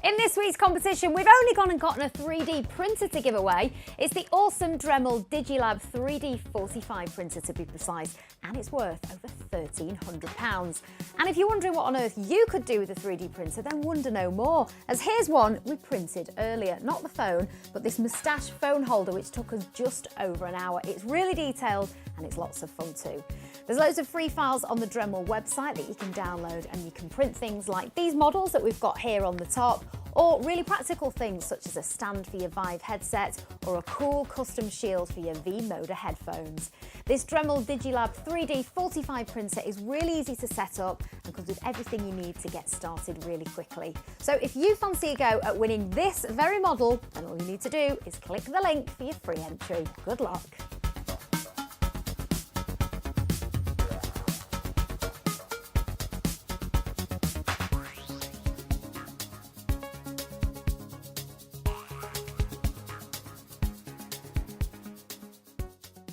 In this week's competition, we've only gone and gotten a 3D printer to give away. It's the awesome Dremel Digilab 3D 45 printer to be precise, and it's worth over £1,300. And if you're wondering what on earth you could do with a 3D printer, then wonder no more, as here's one we printed earlier. Not the phone, but this moustache phone holder, which took us just over an hour. It's really detailed and it's lots of fun too. There's loads of free files on the Dremel website that you can download, and you can print things like these models that we've got here on the top, or really practical things such as a stand for your Vive headset or a cool custom shield for your V-Moda headphones. This Dremel Digilab 3D 45 printer is really easy to set up and comes with everything you need to get started really quickly. So if you fancy a go at winning this very model, then all you need to do is click the link for your free entry. Good luck.